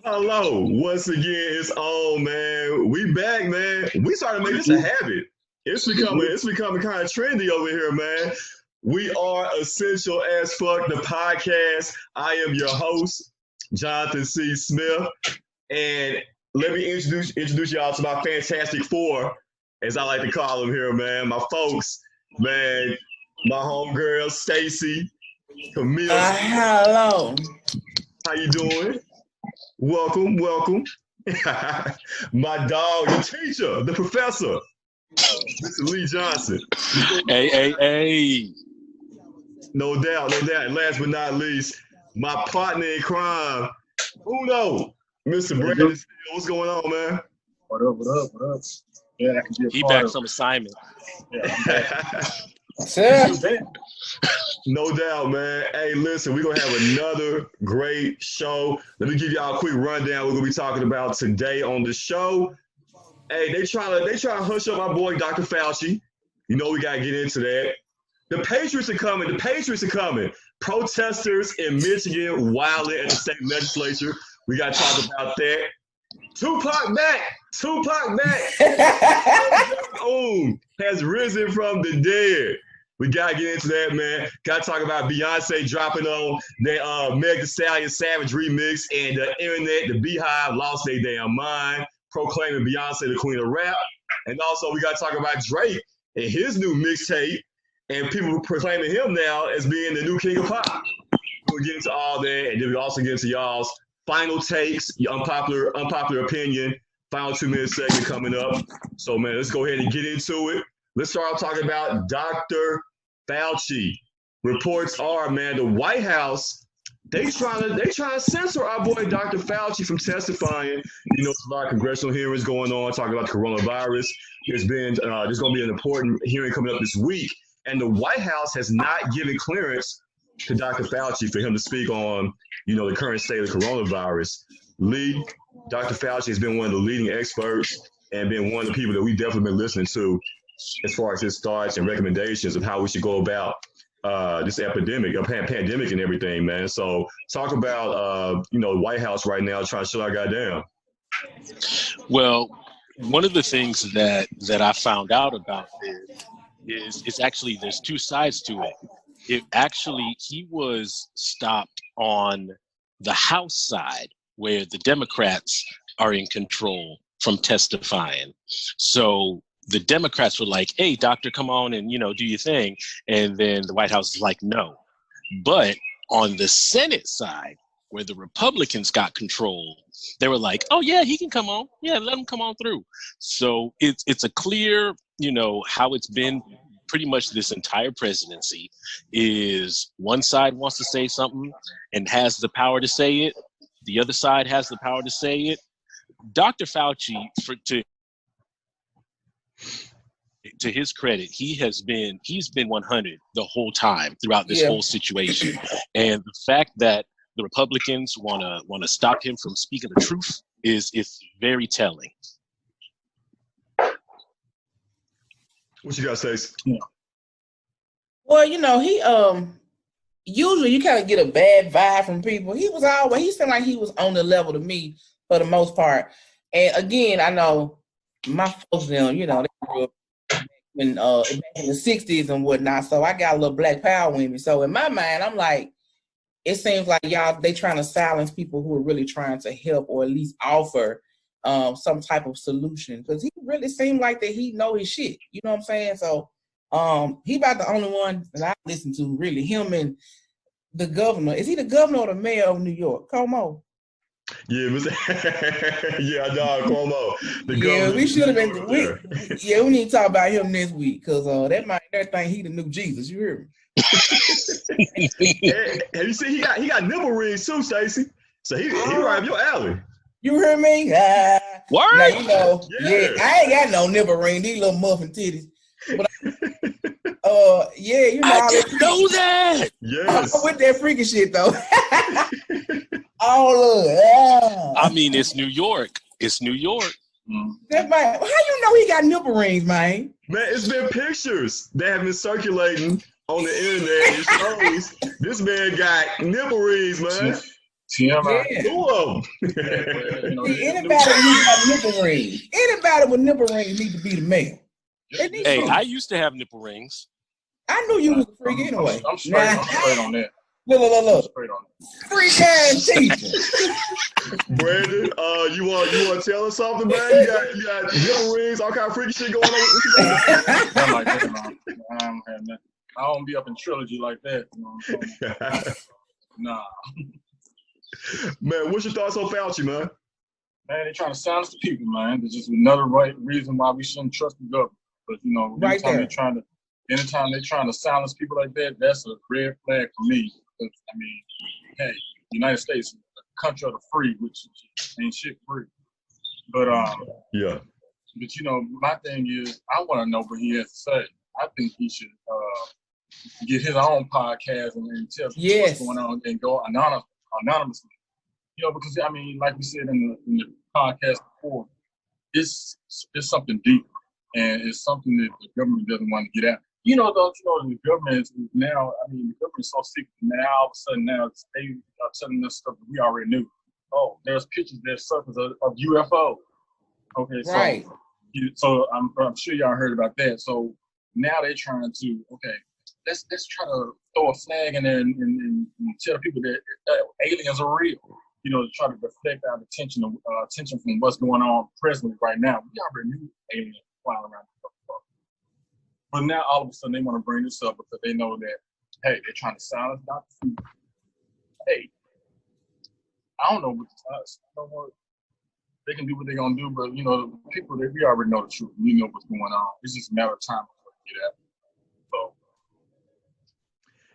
Hello, once again, it's on, man. We back, man. We started to make this a habit. It's becoming kind of trendy over here, man. We are Essential as Fuck, the podcast. I am your host, Jonathan C. Smith, and let me introduce y'all to my Fantastic Four, as I like to call them here, man. My folks, man. My homegirl, Stacy, Camille. Hello. How you doing? Welcome. My dog, the teacher, the professor, Mr. Lee Johnson. Hey. No doubt. And last but not least, my partner in crime, Uno, Mr. Brandon. What's going on, man? What up? Yeah, I can be he back from assignment. No doubt, man. Hey, listen, we're going to have another great show. Let me give y'all a quick rundown. We're going to be talking about today on the show. Hey, they trying to hush up my boy, Dr. Fauci. You know we got to get into that. The Patriots are coming. Protesters in Michigan wilding at the state legislature. We got to talk about that. Tupac back. Jeong-Un has risen from the dead. We gotta get into that, man. Gotta talk about Beyonce dropping on that Meg Thee Stallion Savage remix, and the internet, the Beehive lost their damn mind, proclaiming Beyonce the queen of rap. And also we gotta talk about Drake and his new mixtape, and people proclaiming him now as being the new king of pop. We'll get into all that, and then we also get into y'all's final takes, your unpopular opinion. Final 2 minute segment coming up. So, man, let's go ahead and get into it. Let's start talking about Dr. Fauci. Reports are, man, the White House, they trying to censor our boy Dr. Fauci from testifying. You know, there's a lot of congressional hearings going on talking about the coronavirus. There's going to be an important hearing coming up this week, and the White House has not given clearance to Dr. Fauci for him to speak on, you know, the current state of the coronavirus. Lee, Dr. Fauci has been one of the leading experts and been one of the people that we've definitely been listening to as far as his thoughts and recommendations of how we should go about this epidemic, pandemic and everything, man. So talk about, the White House right now trying to shut our guy down. Well, one of the things that I found out about this is actually there's two sides to it. He was stopped on the House side, where the Democrats are in control from testifying. So the Democrats were like, hey, doctor, come on and, do your thing. And then the White House is like, no. But on the Senate side, where the Republicans got control, they were like, oh, yeah, he can come on. Yeah, let him come on through. So it's a clear, how it's been pretty much this entire presidency is one side wants to say something and has the power to say it. The other side has the power to say it. Dr. Fauci, to his credit, he's been 100 the whole time throughout this whole situation. And the fact that the Republicans want to stop him from speaking the truth is very telling. What you got to say? Well, he usually you kind of get a bad vibe from people. He seemed like he was on the level to me for the most part. And again, I know my folks now, they grew up back in the 60s and whatnot. So I got a little black power in me. So in my mind, I'm like, it seems like they trying to silence people who are really trying to help or at least offer some type of solution. Because he really seemed like that he know his shit. You know what I'm saying? So he about the only one that I listen to, really. Him and the governor. Is he the governor or the mayor of New York? Cuomo. Yeah, dog, Cuomo. We should have been. We need to talk about him next week because that might think he the new Jesus. You hear me? Have you seen he got nipple rings too, Stacy? So he right up your alley. You hear me? What? Now, I ain't got no nipple ring. These little muffin titties. But I didn't know that. Yes. With that freaky shit though. Oh, I mean, it's New York. That man, how you know he got nipple rings, man? Man, it's been pictures that have been circulating on the internet. It shows this man got nipple rings, man. TMI. Yeah. Two of them. See, anybody who got nipple rings, anybody with nipple rings need to be the male. Hey, I used to have nipple rings. I knew you was a freak anyway. I'm straight on that. Look. Straight on that. Freak ass teacher. Brandon, you want to tell us something, man? You got nipple rings, all kind of freaky shit going on. Not like that, man. I don't have that. I don't be up in trilogy like that. You know what I'm saying? Nah. Man, what's your thoughts on Fauci, man? Man, they're trying to silence the people, man. There's just another reason why we shouldn't trust the government. But anytime they're trying to silence people like that, that's a red flag for me. Because, hey, the United States is a country of the free, which ain't shit free. But yeah. But my thing is, I want to know what he has to say. I think he should get his own podcast and tell people what's going on and go anonymously. Because like we said in the podcast before, it's something deep, and it's something that the government doesn't want to get out. The government is now. The government is so secret now. All of a sudden, now they are telling us stuff that we already knew. Oh, there's pictures that surface of UFO. Okay, right. So I'm sure y'all heard about that. So now they're trying to let's try to throw a flag in there and tell people that aliens are real. To try to deflect our attention from what's going on presently right now. We already knew aliens flying around. But now all of a sudden they want to bring this up because they know that, hey, they're trying to silence Dr. Fauci. Hey, I don't know what to us. I don't know. They can do what they're gonna do, but the people that we already know the truth. We know what's going on. It's just a matter of time before we get at it. So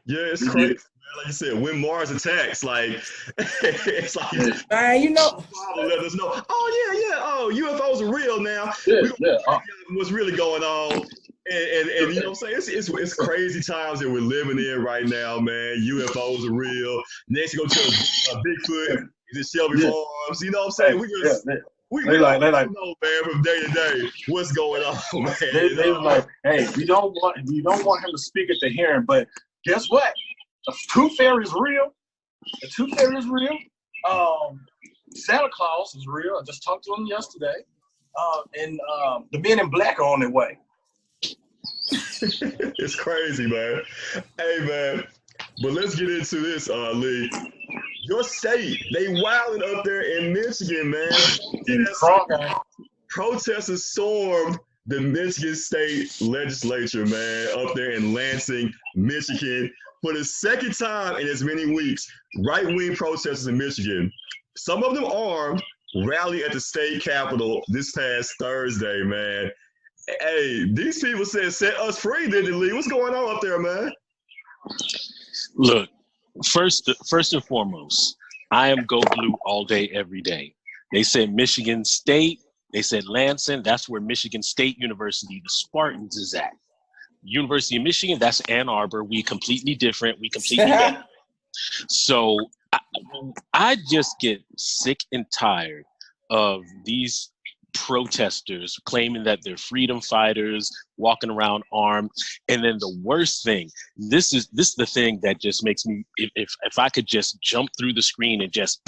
yeah, it's crazy. Like you said, when Mars attacks, it's like let us know. Oh UFOs are real now. What's really going on? And you know what I'm saying? It's crazy times that we're living in right now, man. UFOs are real. Next, you go to Bigfoot. Is it Shelby Farms? You know what I'm saying? We don't know, man, from day to day what's going on, man. They was like, hey, we don't want him to speak at the hearing, but guess what? The tooth fairy is real. Santa Claus is real. I just talked to him yesterday. And the men in black are on their way. It's crazy, man. Hey, man. But let's get into this, Lee. Your state, they wilding up there in Michigan, man. Protesters stormed the Michigan State Legislature, man, up there in Lansing, Michigan. For the second time in as many weeks, right-wing protesters in Michigan, some of them armed, rallied at the state capitol this past Thursday, man. Hey, these people said, set us free, didn't they, Lee? What's going on up there, man? Look, first and foremost, I am Go Blue all day, every day. They said Michigan State, they said Lansing, that's where Michigan State University, the Spartans, is at. University of Michigan, that's Ann Arbor. We completely different. We completely different. So I just get sick and tired of these protesters claiming that they're freedom fighters, walking around armed. And then the worst thing, this is the thing that just makes me, if I could just jump through the screen and just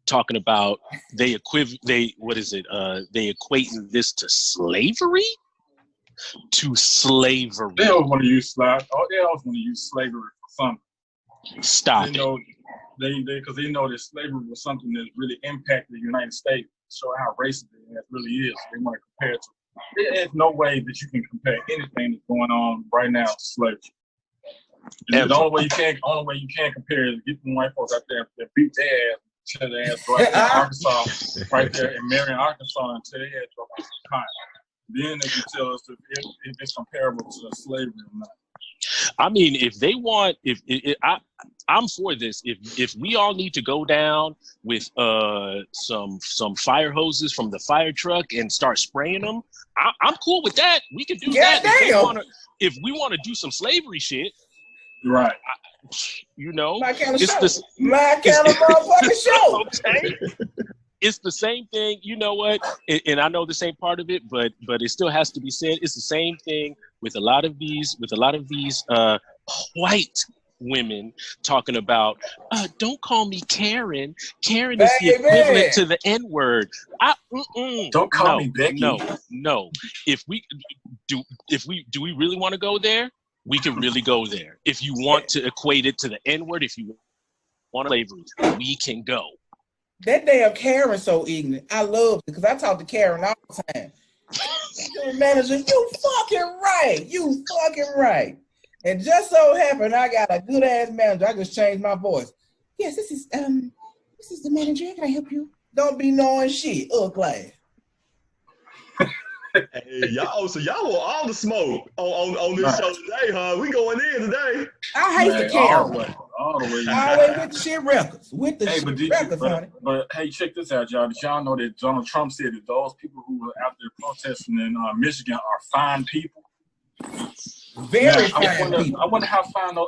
talking about they equating this to slavery. They always want to use slavery. They always want to use slavery for something. Stop it. Because they know that slavery was something that really impacted the United States. Show how racist it really is. They want to compare it to. There's no way that you can compare anything that's going on right now to slavery. The only way you can compare is get some white folks out there that beat their ass, tear their ass right there in Arkansas, right there in Marion, Arkansas, and tear their ass drop off the time. Then they can tell us if it's comparable to slavery or not. I mean, if they want, I'm for this. If we all need to go down with some fire hoses from the fire truck and start spraying them, I'm cool with that. We can do that. If we want to do some slavery shit, right? My kind of show. My kind of motherfucking show. Okay. It's the same thing, you know what? And I know this ain't part of it, but it still has to be said. It's the same thing with a lot of these white women talking about, don't call me Karen. Karen is the equivalent to the N-word. Don't call me Becky. No. If we really want to go there, we can really go there. If you want to equate it to the N-word, if you want slavery, we can go. That damn Karen so ignorant. I love it because I talk to Karen all the time. Manager, you fucking right. You fucking right. And just so happened I got a good ass manager. I just changed my voice. Yes, this is the manager. Can I help you? Don't be knowing shit. Class. Hey, y'all, so y'all want all the smoke on this show today, huh? We going in today. I hate the Karen. All the way. Always with the shit records. With the shit records, honey. But hey, check this out, y'all. Did y'all know that Donald Trump said that those people who were out there protesting in Michigan are fine people? Very fine people. I wonder how fine those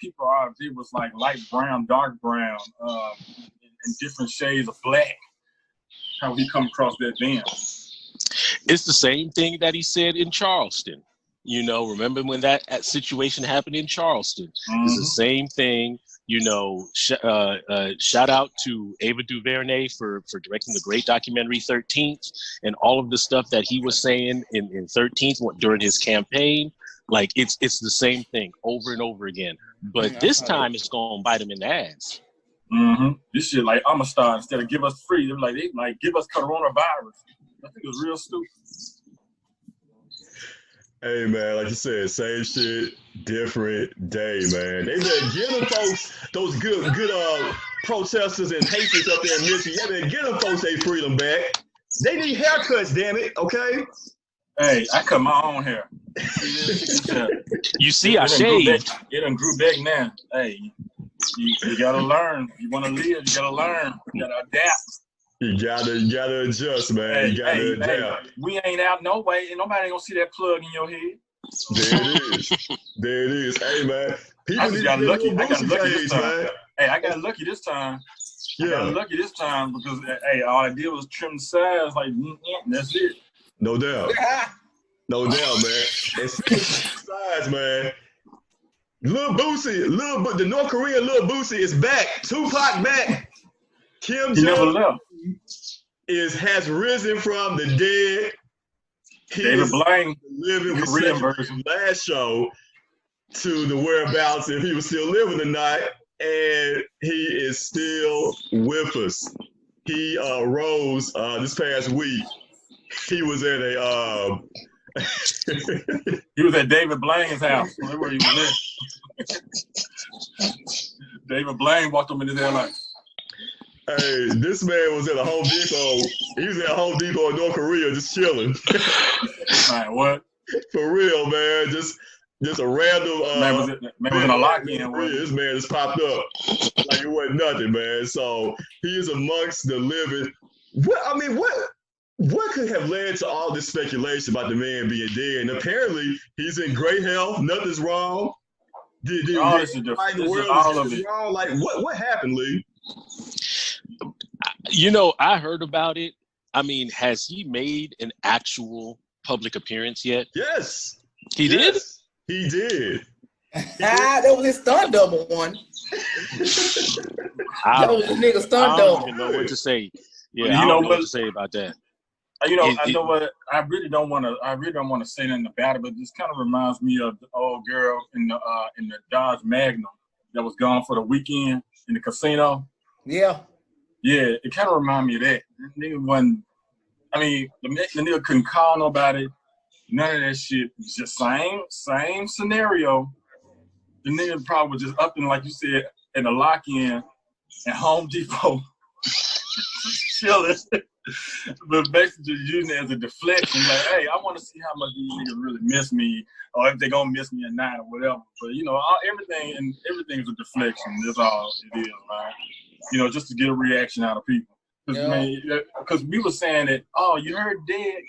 people are if it was like light brown, dark brown, and different shades of black. How he come across that then? It's the same thing that he said in Charleston. You know, remember when that situation happened in Charleston? Mm-hmm. It's the same thing. You know, shout out to Ava DuVernay for directing the great documentary 13th and all of the stuff that he was saying in 13th during his campaign. Like, it's the same thing over and over again. But this time it's going to bite him in the ass. Mm-hmm. This shit like I'm a star instead of give us free. They're like, give us coronavirus. I think it's real stupid. Hey man, like you said, same shit, different day, man. They been giving folks those good protesters and haters up there in Michigan. They been giving folks their freedom back. They need haircuts, damn it, okay? Hey, I cut my own hair. You see, I shaved. It done grew back now. Hey, you gotta learn. You wanna live, you gotta learn. You gotta adapt. You gotta adjust, man. You gotta adapt. We ain't out no way, and nobody ain't gonna see that plug in your head. There it is. Hey, man. People I got lucky this time. Man. Hey, I got lucky this time. Yeah. I got lucky this time because all I did was trim the sides, like that's it. No doubt. No doubt, man. And sides, man. Lil Boosie, the North Korean Lil Boosie is back. Tupac back. Kim Jong-Un has risen from the dead. David Blaine, living. We Korean version last show to the whereabouts if he was still living tonight, and he is still with us. He rose this past week. He was at a he was at David Blaine's house. Where he was at. David Blaine walked him in his like. Hey, this man was at a Home Depot. He was at Home Depot in North Korea just chilling. Right, what? For real, man. Just a random man was in a lock-in. This man just popped up like it wasn't nothing, man. So he is amongst the living. What could have led to all this speculation about the man being dead? And apparently he's in great health. Nothing's wrong. All of it. Wrong? Like what happened, Lee? You know, I heard about it. I mean, has he made an actual public appearance yet? Yes. He did? He did. That was his stunt double one. That was his nigga stunt double. I don't even know what to say. Yeah, I don't know what to say about that. You know, I know what I really don't want to say nothing about it, but this kind of reminds me of the old girl in the Dodge Magnum that was gone for the weekend in the casino. Yeah. Yeah, it kind of reminded me of that. The nigga couldn't call nobody. None of that shit. Just same scenario. The nigga probably was just up in, like you said, in a lock-in at Home Depot, chilling. But basically just using it as a deflection. Like, hey, I want to see how much these niggas really miss me, or if they gonna miss me or not, or whatever. But you know, everything is a deflection. That's all it is, man. You know, just to get a reaction out of people. Because we were saying that, oh, you heard dead.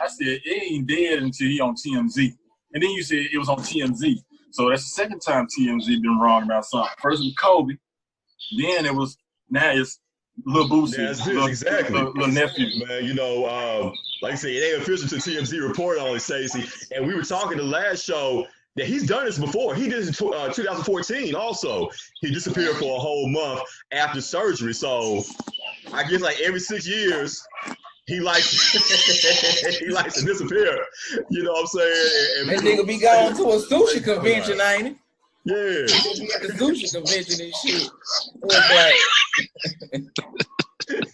I said, it ain't dead until he on TMZ. And then you said it was on TMZ. So that's the second time TMZ been wrong about something. First it was Kobe. Then now it's Lil Boosie. Exactly. Little nephew. Man, you know, like I said, it ain't official to TMZ report on it, Stacey. And we were talking the last show, Yeah, he's done this before. He did this in 2014 also. He disappeared for a whole month after surgery. So I guess like every 6 years, he likes he likes to disappear. You know what I'm saying? That nigga be going to a sushi convention, ain't he? Yeah. He be at the sushi convention and shit.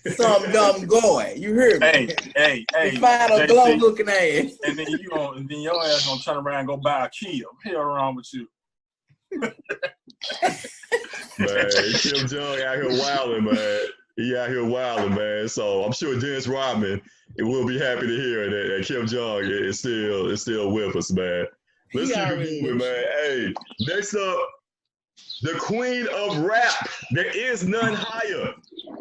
It's like some dumb going. You hear me? Hey. Final glow looking ass. And then your ass gonna turn around and go buy a Kia. Hell wrong with you. Man, Kim Jong out here wilding, man. He out here wilding, man. So I'm sure Dennis Rodman will be happy to hear that Kim Jong is still with us, man. Let's keep it moving, man. Hey, next up, the queen of rap. There is none higher.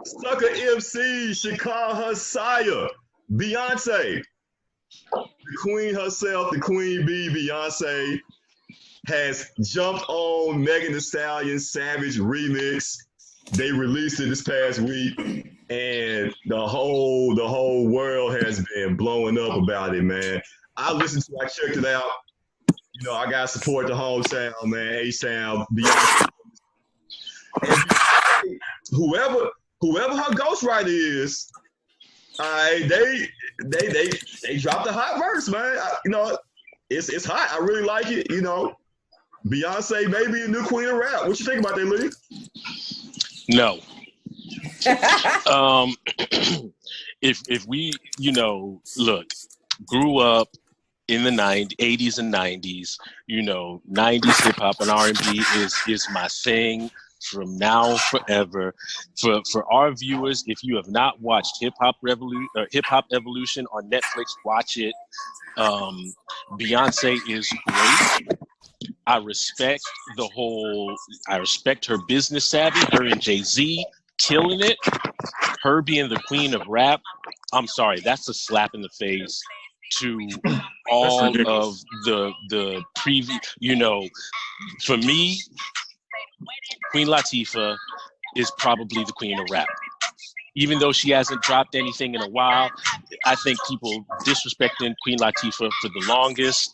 Sucker MC should call her sire. Beyonce. The queen herself, the queen bee, Beyonce, has jumped on Megan Thee Stallion's Savage remix. They released it this past week, and the whole world has been blowing up about it, man. I checked it out. You know, I gotta support the hometown, man. A-Town, Beyonce. Whoever her ghostwriter is, they dropped a hot verse, man. You know, it's hot. I really like it. You know, Beyonce may be a new queen of rap. What you think about that, Lee? No. If we, look, grew up in the 80s and 90s, 90s hip hop and R&B is my thing from now forever. For our viewers, if you have not watched Hip Hop Evolution on Netflix, watch it. Beyonce is great. I respect her business savvy, her and Jay-Z killing it, her being the queen of rap. I'm sorry, that's a slap in the face to all of the previous, for me, Queen Latifah is probably the queen of rap. Even though she hasn't dropped anything in a while, I think people disrespecting Queen Latifah for the longest.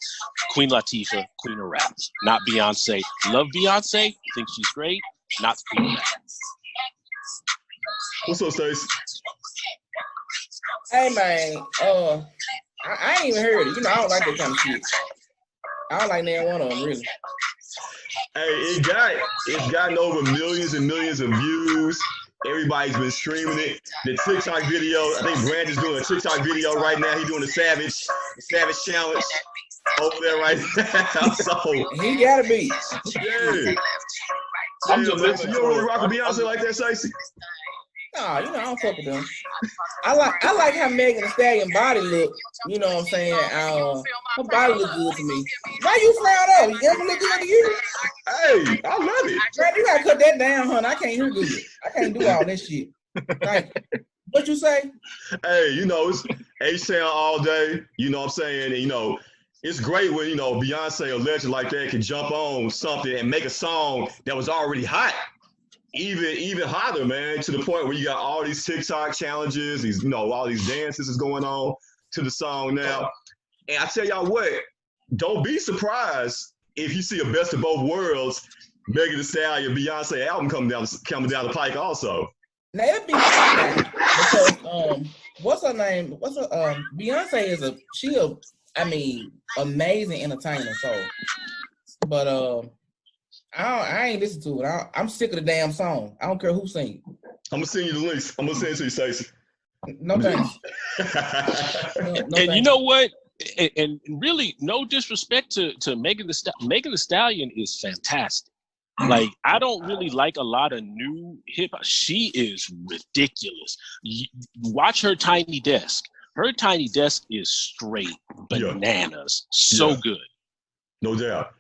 Queen Latifah, queen of rap, not Beyonce. Love Beyonce, think she's great, not the queen of rap. What's up, Stacey? Hey, man, I ain't even heard it. I don't like that kind of shit. I don't like neither one of them, really. Hey, it's gotten over millions and millions of views. Everybody's been streaming it. The TikTok video, I think Brandon's doing a TikTok video right now. He's doing the Savage challenge over there right now. So he gotta be. Yeah. You don't really rock with Beyonce like that, Stacey? No, I don't fuck with them. I like how Megan Thee Stallion body look. You know what I'm saying? Her body look good to me. Why you frown up? You ever look good to you? Hey, I love it. Man, you gotta cut that down, hun. I can't hear good. I can't do all this shit. Like, what you say? Hey, it's A-Town all day. You know what I'm saying? And, it's great when, Beyonce, a legend like that, can jump on something and make a song that was already hot. Even hotter, man, to the point where you got all these TikTok challenges, these, all these dances is going on to the song now. And I tell y'all what, don't be surprised if you see a best of both worlds, Megan Thee Stallion, Beyonce album coming down the pike also. Now it'd be because what's her name? Beyonce is amazing entertainer. So, but I ain't listen to it. I'm sick of the damn song. I don't care who sings it. I'm gonna send you the links. I'm gonna send it to you, Stacey. No thanks. And you know what? And really, no disrespect to Megan Thee Stallion. Megan Thee Stallion is fantastic. Like, I don't really like a lot of new hip hop. She is ridiculous. Watch her Tiny Desk. Her Tiny Desk is straight bananas. So good. No doubt.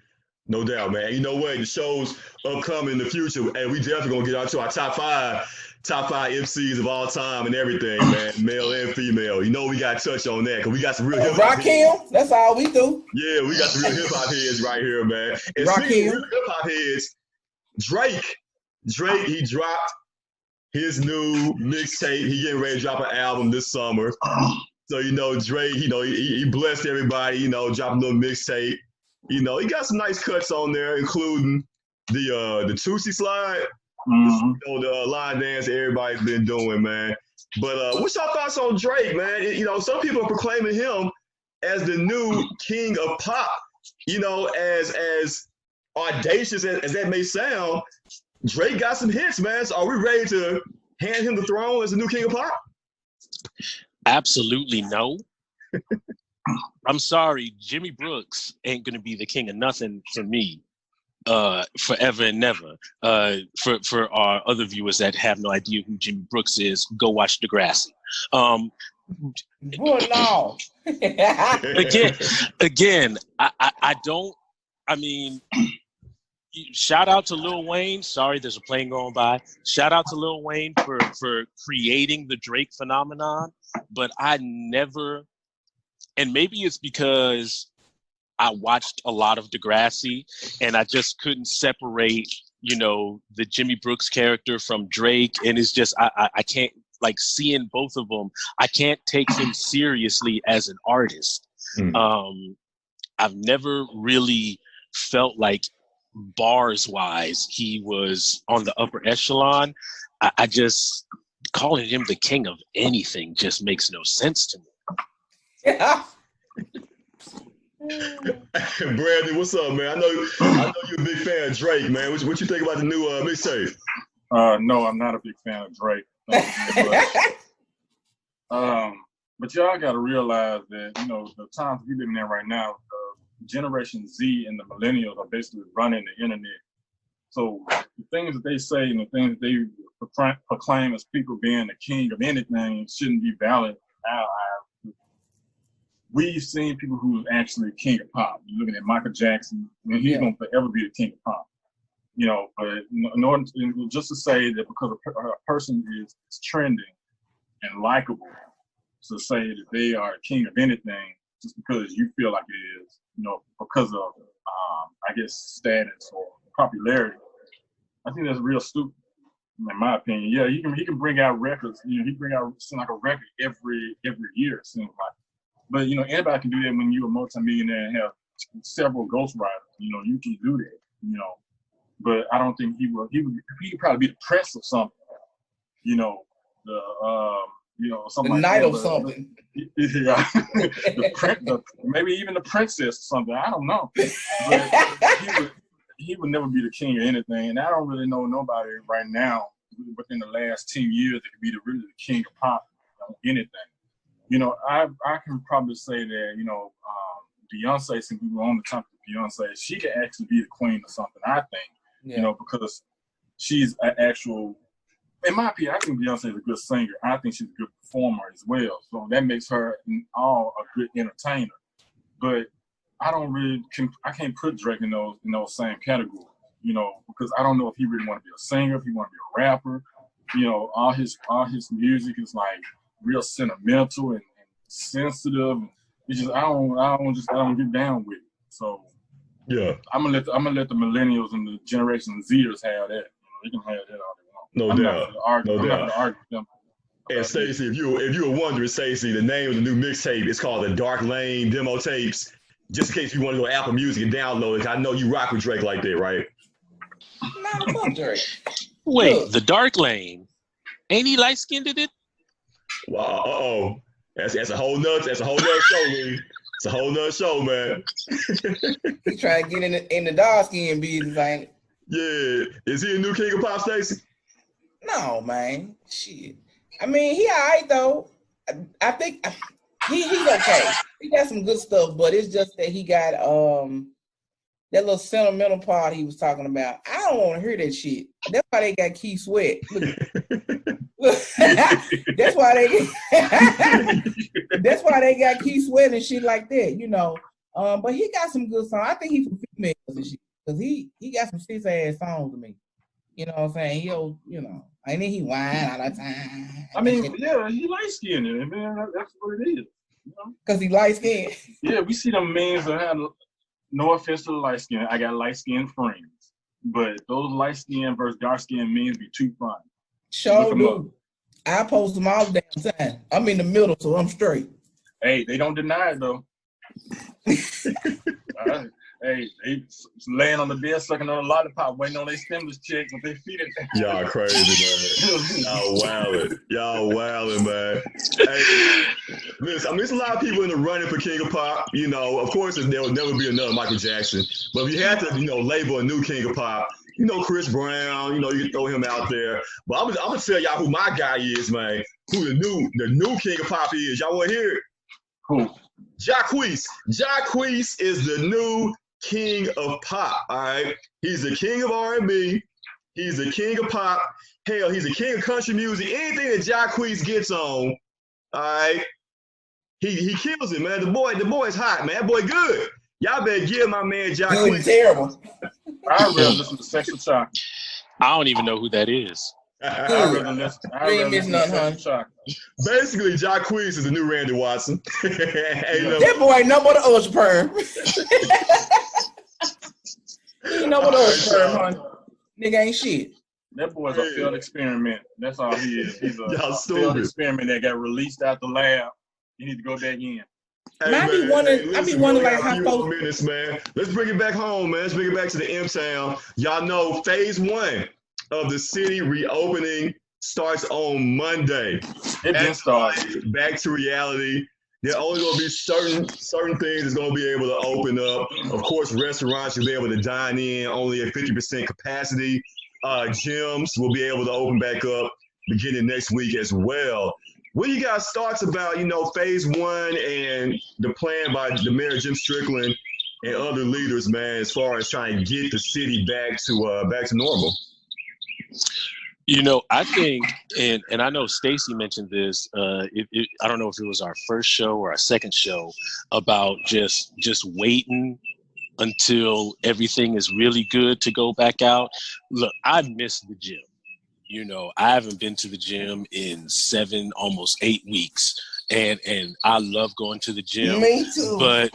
No doubt, man. You know what? The show's upcoming in the future, and we definitely gonna get out to our top five MCs of all time and everything, man, male and female. We gotta touch on that because we got some real hip hop heads. That's all we do. Yeah, we got some real hip hop heads right here, man. And speaking of hip hop heads, Drake, he dropped his new mixtape. He getting ready to drop an album this summer. So Drake, he blessed everybody. Dropping a little mixtape. You know, he got some nice cuts on there, including the Tootsie slide. Mm-hmm. You know, the line dance everybody's been doing, man. But what's your thoughts on Drake, man? You know, some people are proclaiming him as the new king of pop. You know, as audacious as that may sound, Drake got some hits, man. So are we ready to hand him the throne as the new king of pop? Absolutely no. I'm sorry, Jimmy Brooks ain't gonna be the king of nothing for me, forever and never. For our other viewers that have no idea who Jimmy Brooks is, go watch Degrassi. No. again, I don't. I mean, shout out to Lil Wayne. Sorry, there's a plane going by. Shout out to Lil Wayne for creating the Drake phenomenon. But I never, and maybe it's because I watched a lot of Degrassi and I just couldn't separate, you know, the Jimmy Brooks character from Drake. And it's just, I can't, like, seeing both of them, I can't take him seriously as an artist. I've never really felt like bars wise he was on the upper echelon. I just, calling him the king of anything just makes no sense to me. Yeah. Brandon, what's up, man? I know you're a big fan of Drake, man. What you think about the new mixtape? No, I'm not a big fan of Drake. But y'all got to realize that, you know, the times we're living in right now, Generation Z and the millennials are basically running the internet. So the things that they say and the things that they proclaim as people being the king of anything shouldn't be valid. We've seen people who are actually king of pop. You're looking at Michael Jackson, and he's going to forever be the king of pop. You know, but in order to, just to say that because a person is trending and likable, to say that they are a king of anything just because you feel like it is, you know, because of, I guess, status or popularity, I think that's real stupid, in my opinion. Yeah, he can bring out records. You know, he bring out like a record every year, it seems like. But, you know, anybody can do that when you're a multimillionaire and have several ghostwriters. You know, you can do that, you know. But I don't think he would probably be the press or something. You know, something the like night that. Of something. Yeah. Maybe even the princess or something. I don't know. But he would never be the king of anything. And I don't really know nobody right now within the last 10 years that could be really the king of pop on anything. You know, I can probably say that, you know, Beyonce, since we were on the topic of Beyonce, she could actually be the queen of something, I think. Yeah. You know, because she's an actual, in my opinion, I think Beyonce is a good singer. I think she's a good performer as well. So that makes her in all a good entertainer. But I can't put Drake in those same categories, you know, because I don't know if he really want to be a singer, if he want to be a rapper. You know, all his music is like real sentimental and sensitive. It's just I don't get down with it. So yeah, I'm gonna let the millennials and the Generation Zers have that. You know, they can have that all they want. No doubt. I'm not gonna argue with them. And Stacey, if you were wondering, Stacey, the name of the new mixtape is called The Dark Lane Demo Tapes. Just in case you want to go to Apple Music and download it, I know you rock with Drake like that, right? Not fuck Drake. Wait, Look. The Dark Lane, ain't he light skinned in it? Wow, that's a whole nother show, Lee. It's a whole nother show, man. He trying to get in the dark skin business, ain't it? Yeah, is he a new king of pop, Stacey? No, man. Shit. I mean, he all right though. I think he's okay. He got some good stuff, but it's just that he got that little sentimental part he was talking about. I don't want to hear that shit. That's why they got Keith Sweat. Look. That's why they got Keith Sweat and shit like that, you know. But he got some good songs. I think he's for females and shit because he got some sis ass songs to me. You know what I'm saying? He'll, you know, and then he whine all the time. I mean, yeah, he light skinned, man. That's what it is. You know? Because he light skinned. Yeah, we see them memes that have no offense to the light skin. I got light skinned friends, but those light skin versus dark skin memes be too fun. Sure do. I post them all the damn time. I'm in the middle, so I'm straight. Hey, they don't deny it though. Hey, they laying on the bed, sucking on a lollipop, waiting on their stimulus check with their feet in there. Y'all crazy, man. Y'all wildin', man. Hey, listen, I mean, there's a lot of people in the running for King of Pop. You know, of course, there will never be another Michael Jackson. But if you had to, label a new King of Pop, Chris Brown, you can throw him out there. But I'm gonna tell y'all who my guy is, man. Who the new King of Pop is. Y'all want to hear it? Who? Jacquees. Jacquees is the new King of Pop. All right, he's the king of R&B. He's the king of pop. Hell, he's the king of country music. Anything that Jacquees gets on, all right, he kills it, man. The boy's hot, man. That boy good. Y'all better give my man Jacquees. Good, terrible. I rather listen to Sexual Chocolate. I don't even know who that is. I rather listen to Sexual Chocolate. Basically, Jacquees is the new Randy Watson. That boy ain't no but an usher perm. He ain't no but an usher perm, honey. Nigga ain't shit. That boy's a failed experiment. That's all he is. He's a stupid failed experiment that got released out the lab. You need to go back in. Hey, I be wondering like how folks. Minutes, man. Let's bring it back home, man. Let's bring it back to the M-Town. Y'all know phase 1 of the city reopening starts on Monday. It didn't start. Back to reality. There are only going to be certain things that's going to be able to open up. Of course, restaurants will be able to dine in only at 50% capacity. Gyms will be able to open back up beginning next week as well. What do you guys thoughts about, phase 1 and the plan by the mayor Jim Strickland and other leaders, man, as far as trying to get the city back to normal? I think, and I know Stacy mentioned this. I don't know if it was our first show or our second show about just waiting until everything is really good to go back out. Look, I miss the gym. I haven't been to the gym in 7, almost 8 weeks, and I love going to the gym. Me too.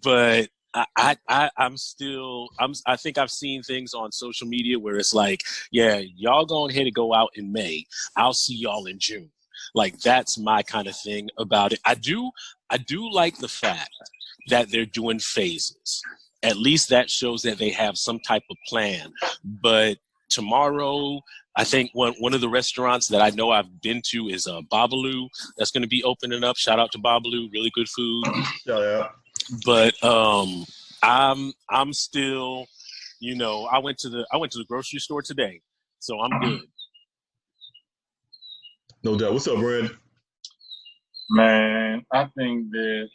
But I think I've seen things on social media where it's like, yeah, y'all go ahead and go out in May. I'll see y'all in June. Like, that's my kind of thing about it. I do like the fact that they're doing phases. At least that shows that they have some type of plan. But tomorrow, I think one of the restaurants that I know I've been to is Babalu. That's going to be opening up. Shout out to Babalu, really good food. Shout out. But I'm still, I went to the grocery store today, so I'm good. No doubt. What's up, Brad? Man, I think they're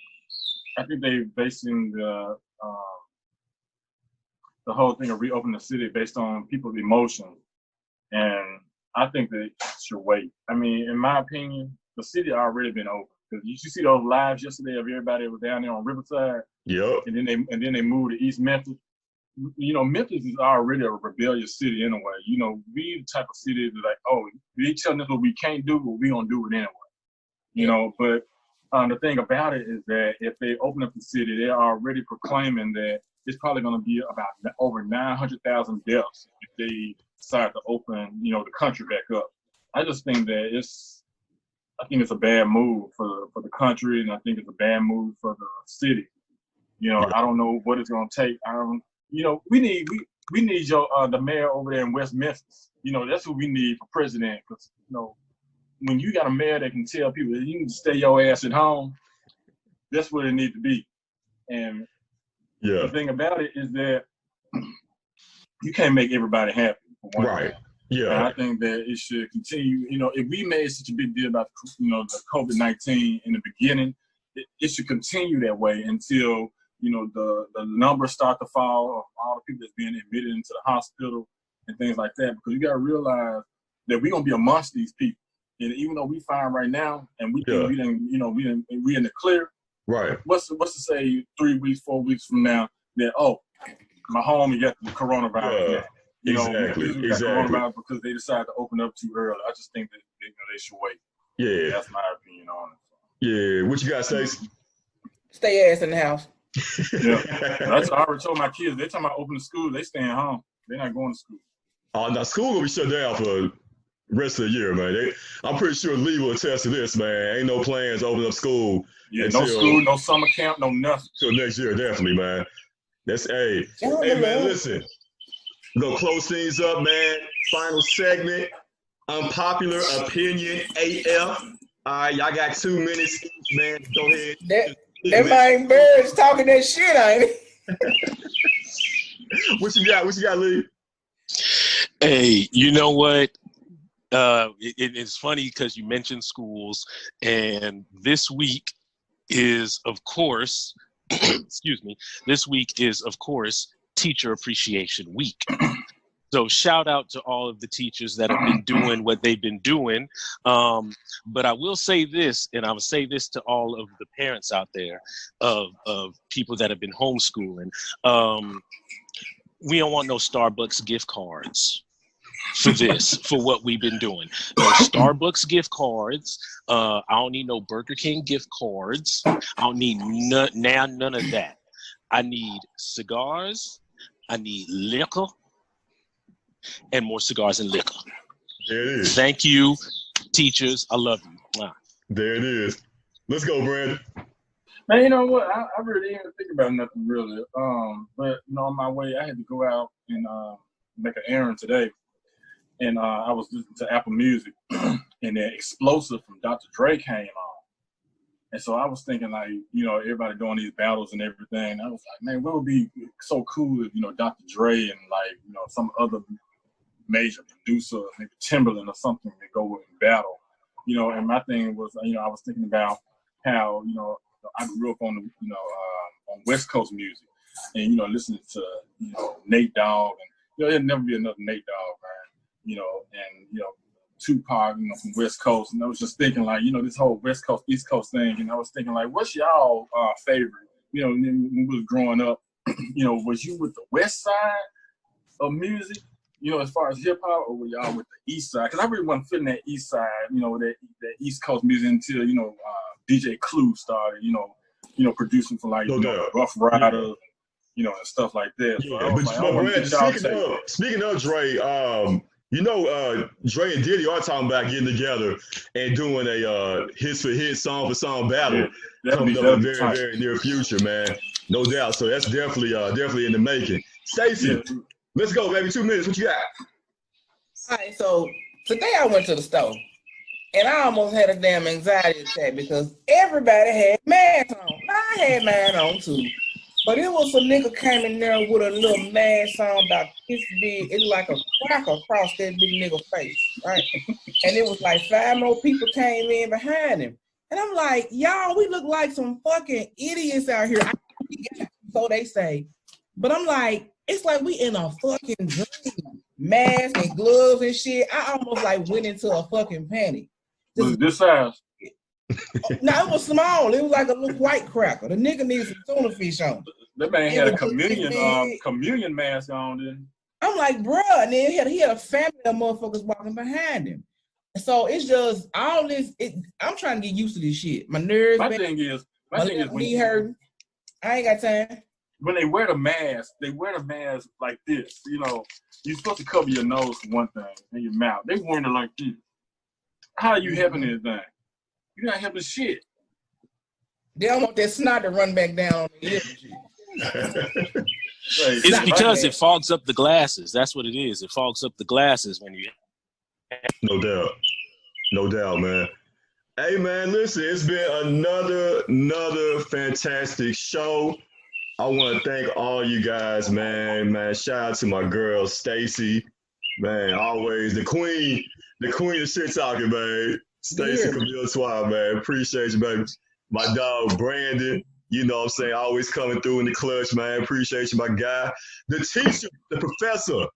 basing the whole thing of reopening the city based on people's emotions, and I think they should wait. I mean, in my opinion, the city already been open. Because you see those lives yesterday of everybody that was down there on Riverside. Yep. And then they moved to East Memphis. Memphis is already a rebellious city anyway. We the type of city that's like, oh, they telling us what we can't do, but we gonna do it anyway. But the thing about it is that if they open up the city, they're already proclaiming that it's probably gonna be about over 900,000 deaths if they decide to open, the country back up. I just think that it's a bad move for the country, and I think it's a bad move for the city. I don't know what it's gonna take. We need the mayor over there in West Memphis. That's who we need for president. Because when you got a mayor that can tell people that you need to stay your ass at home, that's what it needs to be. And the thing about it is that you can't make everybody happy. Right. Yeah. And I think that it should continue. If we made such a big deal about the COVID-19 in the beginning, it should continue that way until the numbers start to fall of all the people that's being admitted into the hospital and things like that. Because you got to realize that we're gonna be amongst these people, and even though we fine right now, and we think we in the clear. Right. What's to say 3 weeks, 4 weeks from now that my homie got the coronavirus? Exactly. Coronavirus because they decided to open up too early. I just think that they should wait. Yeah. That's my opinion on it. Yeah. What you got, Stacey? Stay ass in the house. Yeah. That's what I already told my kids. They talking about opening school. They staying home. They're not going to school. Now school gonna be shut down for rest of the year, man. I'm pretty sure Lee will attest to this, man. Ain't no plans to open up school. Yeah, no school, no summer camp, no nothing. Till next year, definitely, man. Hey, man, listen. We're going to close things up, man. Final segment. Unpopular opinion AF. All right, y'all got 2 minutes each, man. Go ahead. That man Bird's talking that shit, ain't it? What you got, Lee? Hey, you know what? It's funny because you mentioned schools, and this week is, of course, excuse me, this week is, of course, Teacher Appreciation Week. So shout out to all of the teachers that have been doing what they've been doing. But I will say this, and I will say this to all of the parents out there of people that have been homeschooling. We don't want no Starbucks gift cards for this, for what we've been doing. No Starbucks gift cards. I don't need no Burger King gift cards. I don't need none of that. I need cigars. I need liquor. And more cigars and liquor. There it is. Thank you, teachers. I love you. Wow. There it is. Let's go, Brandon. Man, you know what? I really didn't think about nothing really. But on my way, I had to go out and make an errand today, and I was listening to Apple Music, and then "Explosive" from Dr. Dre came on, and so I was thinking like, everybody doing these battles and everything. I was like, man, what would be so cool if Dr. Dre and like some other major producer, maybe Timberland or something, to go and battle, And my thing was, I was thinking about how, I grew up on on West Coast music, and listening to Nate Dogg, and there'll never be another Nate Dogg, man, and Tupac, from West Coast, and I was just thinking like, this whole West Coast East Coast thing, and I was thinking like, what's y'all favorite? When we was growing up, was you with the West side of music? As far as hip hop, or were y'all with the East side? Because I really wasn't feeling that East side, that East Coast music until DJ Clue started, producing for like Rough Riders, and stuff like that. So but speaking of Dre, Dre and Diddy are talking about getting together and doing a hits for hit, song for song battle coming up in the very, very near future, man. No doubt. So that's definitely in the making. Stacey. Yeah. Let's go, baby. 2 minutes. What you got? All right, so today I went to the store, and I almost had a damn anxiety attack because everybody had masks on. I had mine on too, but it was a nigga came in there with a little mask on about this big. It's like a cracker across that big nigga face, right? And it was like 5 more people came in behind him, and I'm like, y'all, we look like some fucking idiots out here. So they say, but I'm like, it's like we in a fucking dream. Mask and gloves and shit. I almost like went into a fucking panic. Was it this size? No, it was small. It was like a little white cracker. The nigga needs some tuna fish on. That man had a communion mask on then. I'm like, bruh, and then he had a family of motherfuckers walking behind him. So it's just all this. I'm trying to get used to this shit. My nerves. My thing is when me hurting. I ain't got time. When they wear the mask like this. You're supposed to cover your nose for one thing and your mouth. They wearing it like this. How are you helping anything? You're not helping shit. They don't want that snot to run back down on the lip and shit. It's because it fogs up the glasses. That's what it is. It fogs up the glasses when you. No doubt, man. Hey, man, listen, it's been another fantastic show. I want to thank all you guys, man. Shout out to my girl, Stacey. Man, always the queen of shit talking, man. Stacey Camille Twa, man. Appreciate you, baby. My dog, Brandon. What I'm saying? Always coming through in the clutch, man. Appreciate you, my guy. The teacher, the professor,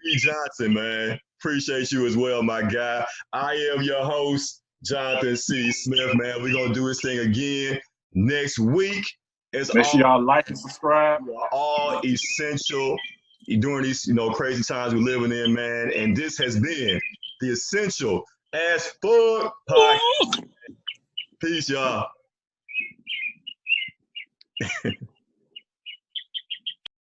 B. Johnson, man. Appreciate you as well, my guy. I am your host, Jonathan C. Smith, man. We're going to do this thing again next week. Make sure y'all like and subscribe. All essential during these, crazy times we're living in, man. And this has been the Essential as Fuck Podcast. Peace, y'all.